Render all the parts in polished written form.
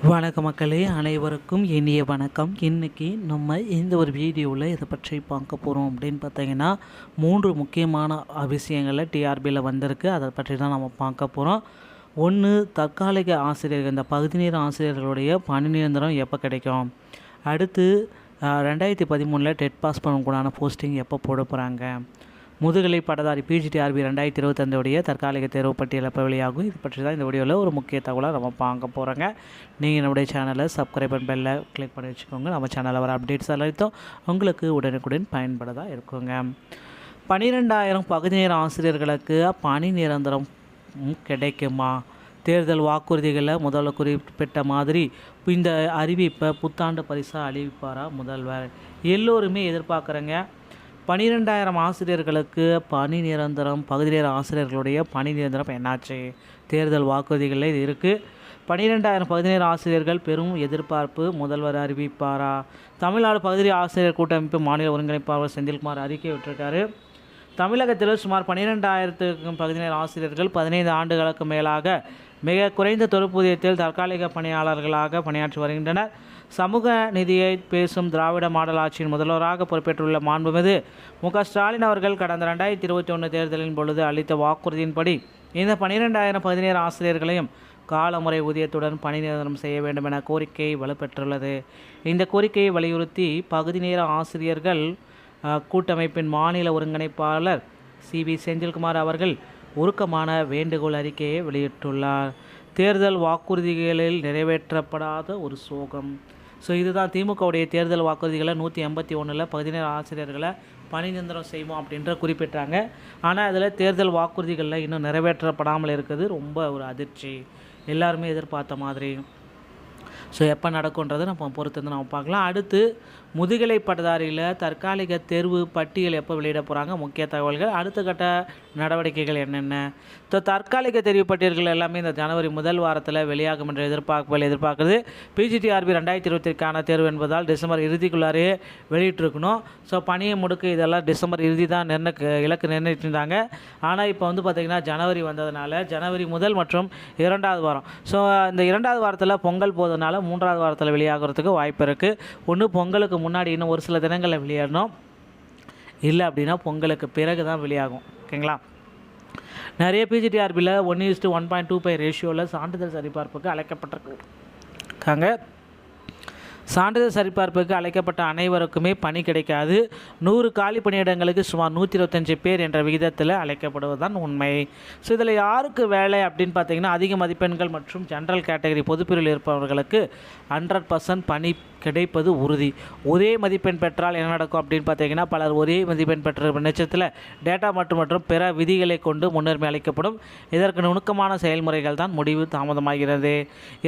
வணக்க மக்களே, அனைவருக்கும் இனிய வணக்கம். இன்றைக்கி நம்ம இந்த ஒரு வீடியோவில் இதை பற்றி பார்க்க போகிறோம் அப்படின்னு பார்த்தீங்கன்னா, 3 முக்கியமான விஷயங்களில் டிஆர்பியில் வந்திருக்கு. அதை பற்றி தான் நம்ம பார்க்க போகிறோம். ஒன்று, தற்காலிக ஆசிரியர்கள், இந்த பகுதி நேர ஆசிரியர்களுடைய பணி நிரந்தரம் எப்போ கிடைக்கும். அடுத்து 2013 டெட் பாஸ் பண்ணக்கூடான போஸ்டிங் எப்போ போட போகிறாங்க. முதுகலை பட்டதாரி பிஜிடிஆர்பி 2025 தற்காலிக தேர்வு பட்டியல் எப்போ வெளியாகும். இது பற்றி தான் இந்த வீடியோவில் ஒரு முக்கிய தகவலாக நம்ம பார்க்க போகிறோங்க. நீங்கள் நம்முடைய சேனலை சப்ஸ்கிரைப் பண்ண பெல்லை கிளிக் பண்ணி வச்சுக்கோங்க. நம்ம சேனலில் வர அப்டேட்ஸ் அனைத்தும் உங்களுக்கு உடனுக்குடன் பயன்படுதாக இருக்குங்க. 12,000 பகுதி நேர ஆசிரியர்களுக்கு பணி நிரந்தரம் கிடைக்குமா? தேர்தல் வாக்குறுதிகளில் முதல்வர் குறிப்பிட்ட மாதிரி இந்த அறிவிப்பை புத்தாண்டு பரிசாக அறிவிப்பாரா முதல்வர்? எல்லோருமே எதிர்பார்க்குறேங்க. 12,000 ஆசிரியர்களுக்கு பணி நிரந்தரம், பகுதி நேர ஆசிரியர்களுடைய பணி நிரந்தரம் என்னாச்சு? தேர்தல் வாக்குறுதிகளில் இது இருக்குது. 12,000 பகுதி நேர ஆசிரியர்கள் பெரும் எதிர்பார்ப்பு, முதல்வர் அறிவிப்பாரா? தமிழ்நாடு பகுதி ஆசிரியர் கூட்டமைப்பு மாநில ஒருங்கிணைப்பாளர் செந்தில்குமார் அறிக்கை விட்டிருக்காரு. தமிழகத்தில் சுமார் 12,000 பகுதி நேர ஆசிரியர்கள் 15 ஆண்டுகளுக்கு மேலாக மிக குறைந்த தொகுப்பூதியத்தில் தற்காலிக பணியாளர்களாக பணியாற்றி வருகின்றனர். சமூக நிதியை பேசும் திராவிட மாடல் ஆட்சியின் முதல்வராக பொறுப்பேற்றுள்ள மாண்புமிகு மு.க. ஸ்டாலின் அவர்கள் கடந்த 2021 தேர்தலின் பொழுது அளித்த வாக்குறுதியின்படி இந்த 12,000 பகுதி நேர ஆசிரியர்களையும் காலமுறை ஊதியத்துடன் பணி நிரந்தரம் செய்ய வேண்டும் என கோரிக்கை வலுப்பெற்றுள்ளது. இந்த கோரிக்கையை வலியுறுத்தி பகுதி நேர ஆசிரியர்கள் கூட்டமைப்பின் மாநில ஒருங்கிணைப்பாளர் சி.வி. செந்தில்குமார் அவர்கள் உருக்கமான வேண்டுகோள் அறிக்கையை வெளியிட்டுள்ளார். தேர்தல் வாக்குறுதிகளில் நிறைவேற்றப்படாத ஒரு சோகம். இதுதான் திமுகவுடைய தேர்தல் வாக்குறுதிகளை 181 பகுதி நேர ஆசிரியர்களை பணி நிரந்தரம் செய்வோம் அப்படின்ற குறிப்பிட்டாங்க. ஆனால் அதில் தேர்தல் வாக்குறுதிகளில் இன்னும் நிறைவேற்றப்படாமல் இருக்குது. ரொம்ப ஒரு அதிர்ச்சி. எல்லாருமே எதிர்பார்த்த மாதிரி. எப்போ நடக்கும்ன்றதை நம்ம பொறுத்து வந்து நம்ம பார்க்கலாம். அடுத்து, முதுகலை பட்டதாரியில் தற்காலிக தேர்வு பட்டியல் எப்போ வெளியிட போகிறாங்க, முக்கிய தகவல்கள், அடுத்த கட்ட நடவடிக்கைகள் என்னென்ன. தற்காலிக தேர்வு பட்டியல்கள் எல்லாமே இந்த ஜனவரி முதல் வாரத்தில் வெளியாகும் என்ற எதிர்பார்க்குறது. பிஜிடிஆர்பி 2020க்கான தேர்வு என்பதால் டிசம்பர் இறுதிக்குள்ளாரே வெளியிட்டிருக்கணும். பணியை முடுக்கு இதெல்லாம் டிசம்பர் இறுதி தான் இலக்கு நிர்ணயிட்டிருந்தாங்க. ஆனால் இப்போ வந்து பார்த்திங்கன்னா ஜனவரி வந்ததுனால ஜனவரி முதல் மற்றும் 2வது வாரம், இந்த 2வது வாரத்தில் பொங்கல் போதனால 3வது வாரத்தில் வெளியாகிறதுக்கு வாய்ப்பு இருக்குது. ஒன்று பொங்கலுக்கு முன்னாடி இன்னும் ஒரு சில தினங்களில் வெளியாடணும், இல்லை அப்படின்னா பொங்கலுக்கு பிறகு தான் வெளியாகும். ஓகேங்களா? நிறைய பிஜிடிஆர்பியில் 1:1.25 ரேஷியோவில் சான்றிதழ் சரிபார்ப்புக்கு அழைக்கப்பட்டிருக்காங்க. சான்றிதழ் சரிபார்ப்புக்கு அழைக்கப்பட்ட அனைவருக்குமே பணி கிடைக்காது. 100 காலி பணியிடங்களுக்கு சுமார் 125 பேர் என்ற விகிதத்தில் அழைக்கப்படுவதுதான் உண்மை. இதில் யாருக்கு வேலை அப்படின்னு பார்த்தீங்கன்னா, அதிக மதிப்பெண்கள் மற்றும் ஜென்ரல் கேட்டகரி பொதுப்பிரிவில் இருப்பவர்களுக்கு 100% பணி கிடைப்பது உறுதி. ஒரே மதிப்பெண் பெற்றால் என்ன நடக்கும் அப்படின்னு பார்த்தீங்கன்னா, பலர் ஒரே மதிப்பெண் பெற்ற நிச்சயத்தில் டேட்டா மற்றும் பிற விதிகளை கொண்டு முன்னுரிமை அளிக்கப்படும். இதற்கு நுணுக்கமான செயல்முறைகள் தான் முடிவு தாமதமாகிறது.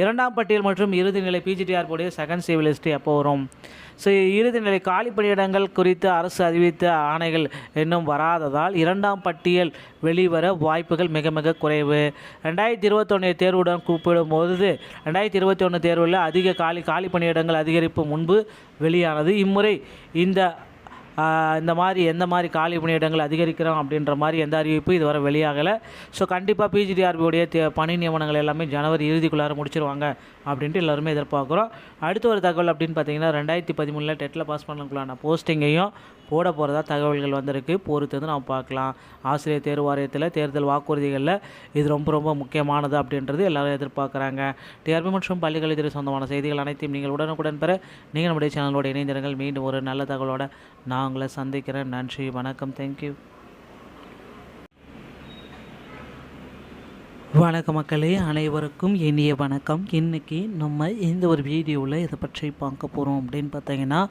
2ஆம் பட்டியல் மற்றும் இறுதிநிலை பிஜிடிஆர்புடைய செகண்ட் சிவில் லிஸ்ட் எப்போ வரும்? இறுதிநிலை காலி பணியிடங்கள் குறித்து அரசு அறிவித்த ஆணைகள் இன்னும் வராததால் 2ஆம் பட்டியல் வெளிவர வாய்ப்புகள் மிக மிக குறைவு. 2021 தேர்வுடன் கூப்பிடும்போது 2021 தேர்வில் அதிக காலி பணியிடங்கள் அதிகரிப்பு முன்பு வெளியானது. இம்முறை இந்த மாதிரி எந்த மாதிரி காலி பணியிடங்கள் அதிகரிக்கிறோம் அப்படின்ற மாதிரி எந்த அறிவிப்பு இதுவரை வெளியாகலை. கண்டிப்பாக பிஜிடிஆர்பியோடைய பணி நியமனங்கள் எல்லாமே ஜனவரி இறுதிக்குள்ளார முடிச்சிருவாங்க அப்படின்ட்டு எல்லோருமே எதிர்பார்க்குறோம். அடுத்த ஒரு தகவல் அப்படின்னு பார்த்தீங்கன்னா, 2013 டெட்டில் பாஸ் பண்ணக்குள்ளான போஸ்டிங்கையும் போட போகிறதா தகவல்கள் வந்திருக்கு. பொறுத்து வந்து நம்ம பார்க்கலாம். ஆசிரியர் தேர்வு வாரியத்தில் தேர்தல் வாக்குறுதிகளில் இது ரொம்ப ரொம்ப முக்கியமானது அப்படின்றது எல்லோரும் எதிர்பார்க்குறாங்க. டிஆர்பி மற்றும் பள்ளிக்கல்வித்துறை சொந்தமான செய்திகள் அனைத்தையும் நீங்கள் உடனுக்குடன் பெற நீங்கள் நம்முடைய சேனலோட இணைந்திருங்கள். மீண்டும் ஒரு நல்ல தகவலோடு நான் உங்களை சந்திக்கிறேன். நன்றி, வணக்கம், தேங்க்யூ. வணக்க மக்களே, அனைவருக்கும் இனிய வணக்கம். இன்றைக்கி நம்ம இந்த ஒரு வீடியோவில் இதை பற்றி பார்க்க போகிறோம் அப்படின்னு பார்த்தீங்கன்னா,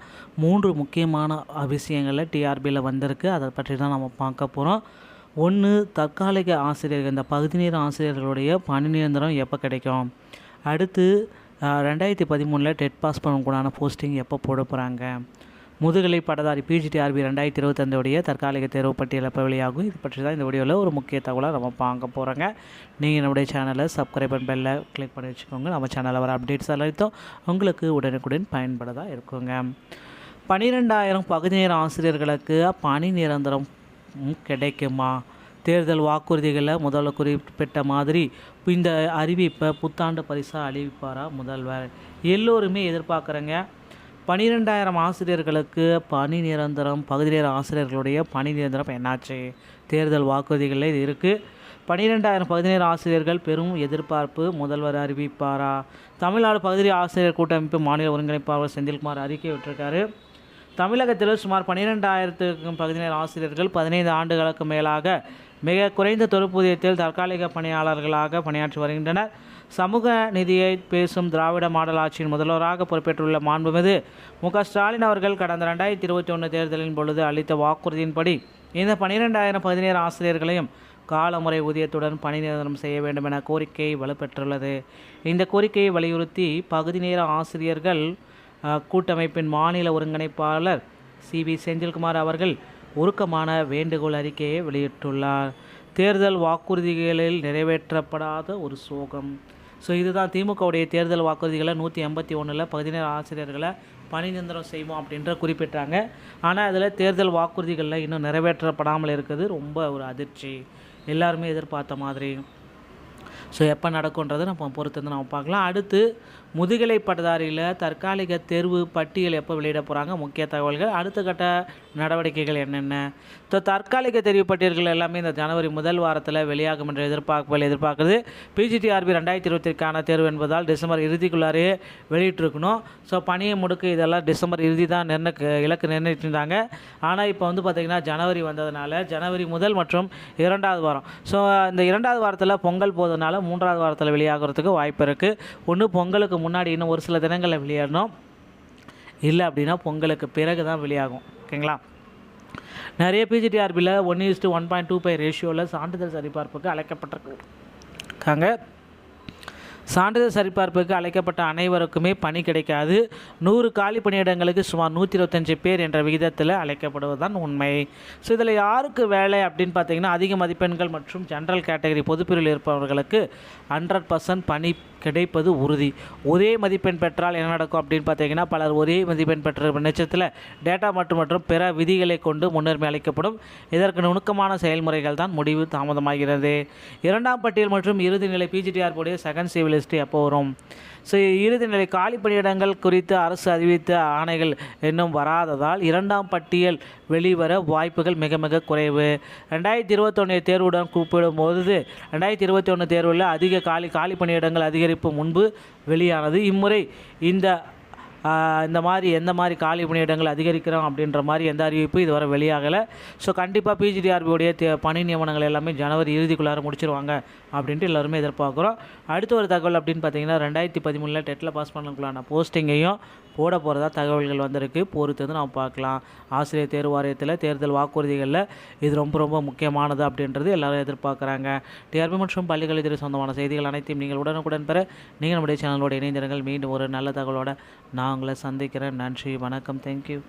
3 முக்கியமான விஷயங்களில் டிஆர்பியில் வந்திருக்கு. அதை பற்றி தான் நம்ம பார்க்க போகிறோம். ஒன்று, தற்காலிக ஆசிரியர்கள், இந்த பகுதி நேர ஆசிரியர்களுடைய பணி நிரந்தரம் எப்போ கிடைக்கும். அடுத்து 2013 டெட் பாஸ் பண்ணக்கூடான போஸ்டிங் எப்போ போட போகிறாங்க. முதுகலை பட்டதாரி பிஜிடிஆர்பி 2025 தற்காலிக தேர்வு பட்டியல் எப்போ வெளியாகும். இது பற்றி தான் இந்த வீடியோவில் ஒரு முக்கிய தகவலாக நம்ம பார்க்க போகிறோங்க. நீங்கள் நம்முடைய சேனலை சப்ஸ்கிரைப் பண்ண பெல்லை கிளிக் பண்ணி வச்சுக்கோங்க. நம்ம சேனலில் வர அப்டேட்ஸ் அனைத்தும் உங்களுக்கு உடனுக்குடன் பயன்படுதாக இருக்குங்க. 12,000 பகுதி நேர ஆசிரியர்களுக்கு பணி நிரந்தரம் கிடைக்குமா? தேர்தல் வாக்குறுதிகளில் முதல்ல குறிப்பிட்ட மாதிரி இந்த அறிவிப்பை புத்தாண்டு பரிசாக அறிவிப்பாரா முதல்வர்? எல்லோருமே எதிர்பார்க்குறேங்க. 12,000 ஆசிரியர்களுக்கு பணி நிரந்தரம், பகுதி நேர ஆசிரியர்களுடைய பணி நிரந்தரம் என்னாச்சு? தேர்தல் வாக்குறுதிகளில் இது இருக்குது. 12,000 பகுதி நேர ஆசிரியர்கள் பெரும் எதிர்பார்ப்பு, முதல்வர் அறிவிப்பாரா? தமிழ்நாடு பகுதி ஆசிரியர் கூட்டமைப்பு மாநில ஒருங்கிணைப்பாளர் செந்தில்குமார் அறிக்கை விட்டிருக்காரு. தமிழகத்தில் சுமார் 12,000 பகுதி நேர ஆசிரியர்கள் 15 ஆண்டுகளுக்கு மேலாக மிக குறைந்த தொகுப்பூதியத்தில் தற்காலிக பணியாளர்களாக பணியாற்றி வருகின்றனர். சமூக நீதியை பேசும் திராவிட மாடல் ஆட்சியின் முதல்வராக பொறுப்பேற்றுள்ள மாண்புமிகு மு.க. ஸ்டாலின் அவர்கள் கடந்த 2021 தேர்தலின் பொழுது அளித்த வாக்குறுதியின்படி இந்த 12,000 பகுதி நேர ஆசிரியர்களையும் காலமுறை ஊதியத்துடன் பணி நிரந்தரம் செய்ய வேண்டும் என கோரிக்கை வலுப்பெற்றுள்ளது. இந்த கோரிக்கையை வலியுறுத்தி பகுதி நேர ஆசிரியர்கள் கூட்டமைப்பின் மாநில ஒருங்கிணைப்பாளர் சி.வி. செந்தில்குமார் அவர்கள் உருக்கமான வேண்டுகோள் அறிக்கையை வெளியிட்டுள்ளார். தேர்தல் வாக்குறுதிகளில் நிறைவேற்றப்படாத ஒரு சோகம். இதுதான் திமுகவுடைய தேர்தல் வாக்குறுதிகளை 181 பகுதி நேர ஆசிரியர்களை பணி நிரந்தரம் செய்வோம் அப்படின்ற குறிப்பிட்டாங்க. ஆனால் அதில் தேர்தல் வாக்குறுதிகளில் இன்னும் நிறைவேற்றப்படாமல் இருக்குது. ரொம்ப ஒரு அதிர்ச்சி, எல்லாருமே எதிர்பார்த்த மாதிரி. எப்போ நடக்கும்ன்றது நம்ம பொறுத்து வந்து நம்ம பார்க்கலாம். அடுத்து முதுகலை பட்டதாரியில் தற்காலிக தேர்வு பட்டியல் எப்போ வெளியிட போகிறாங்க? முக்கிய தகவல்கள், அடுத்த கட்ட நடவடிக்கைகள் என்னென்ன? தற்காலிக தேர்வு பட்டியல்கள் எல்லாமே இந்த ஜனவரி முதல் வாரத்தில் வெளியாகும் என்ற எதிர்பார்க்குறது. பிஜிடிஆர்பி 2020க்கான தேர்வு என்பதால் டிசம்பர் இறுதிக்குள்ளாரே வெளியிட்டிருக்கணும். பணியை முடுக்கு இதெல்லாம் டிசம்பர் இறுதி தான் இலக்கு நிர்ணயிட்டிருந்தாங்க. ஆனால் இப்போ வந்து பார்த்திங்கன்னா ஜனவரி வந்ததுனால ஜனவரி முதல் மற்றும் 2வது வாரம், இந்த 2வது வாரத்தில் பொங்கல் போதனால 3வது வாரத்தில் வெளியாகிறதுக்கு வாய்ப்பு இருக்குது. ஒன்று பொங்கலுக்கு முன்னாடி இன்னும் ஒரு சில தினங்களில் வெளியாகணும், இல்லை அப்படின்னா பொங்கலுக்கு பிறகு தான் வெளியாகும். ஓகேங்களா? நிறைய பிஜிடிஆர்பியில் 1:1.25 ரேஷியோவில் சான்றிதழ் சரிபார்ப்புக்கு அழைக்கப்பட்டிருக்காங்க. சான்றிதழ் சரிபார்ப்புக்கு அழைக்கப்பட்ட அனைவருக்குமே பணி கிடைக்காது. 100 காலி பணியிடங்களுக்கு சுமார் 125 பேர் என்ற விகிதத்தில் அழைக்கப்படுவதுதான் உண்மை. இதில் யாருக்கு வேலை அப்படின்னு பார்த்தீங்கன்னா, அதிக மதிப்பெண்கள் மற்றும் ஜென்ரல் கேட்டகரி பொதுப்பிரிவில் இருப்பவர்களுக்கு 100% பணி கிடைப்பது உறுதி. ஒரே மதிப்பெண் பெற்றால் என்ன நடக்கும் அப்படின்னு பார்த்தீங்கன்னா, பலர் ஒரே மதிப்பெண் பெற்ற நிச்சயத்தில் டேட்டா மற்றும் பிற விதிகளை கொண்டு முன்னுரிமை அளிக்கப்படும். இதற்கு நுணுக்கமான செயல்முறைகள் தான் முடிவு தாமதமாகிறது. 2ஆம் பட்டியல் மற்றும் இறுதிநிலை பிஜிடிஆர்புடைய செகண்ட் சிவில் லிஸ்ட் எப்போ வரும்? இறுதிநிலை காலி பணியிடங்கள் குறித்து அரசு அறிவித்த ஆணைகள் இன்னும் வராததால் 2ஆம் பட்டியல் வெளிவர வாய்ப்புகள் மிக மிக குறைவு. 2021 தேர்வுடன் கூப்பிடும்போது 2021 தேர்வில் அதிக காலி பணியிடங்கள் அதிகரிப்பு முன்பு வெளியானது. இம்முறை இந்த மாதிரி எந்த மாதிரி காலி பணியிடங்கள் அதிகரிக்கிறோம் அப்படின்ற மாதிரி எந்த அறிவிப்பு இதுவரை வெளியாகலை. கண்டிப்பாக பிஜிடிஆர்பியோடைய பணி நியமனங்கள் எல்லாமே ஜனவரி இறுதிக்குள்ளார முடிச்சிருவாங்க அப்படின்ட்டு எல்லோருமே எதிர்பார்க்குறோம். அடுத்த ஒரு தகவல் அப்படின்னு பார்த்தீங்கன்னா, 2013 டெட்டில் பாஸ் பண்ணக்குள்ளான போஸ்டிங்கையும் போட போகிறதா தகவல்கள் வந்திருக்கு. பொறுத்து வந்து நம்ம பார்க்கலாம். ஆசிரியர் தேர்வு வாரியத்தில் தேர்தல் வாக்குறுதிகளில் இது ரொம்ப ரொம்ப முக்கியமானது அப்படின்றது எல்லோரும் எதிர்பார்க்குறாங்க. டிஆர்பி மற்றும் பள்ளிகள் இதில் சொந்தமான செய்திகள் அனைத்தையும் நீங்கள் உடனுக்குடன் பெற நீங்கள் நம்முடைய சேனலோட இணைந்திருங்கள். மீண்டும் ஒரு நல்ல தகவலோடு நான் உங்களை சந்திக்கிறேன். நன்றி, வணக்கம், தேங்க்யூ.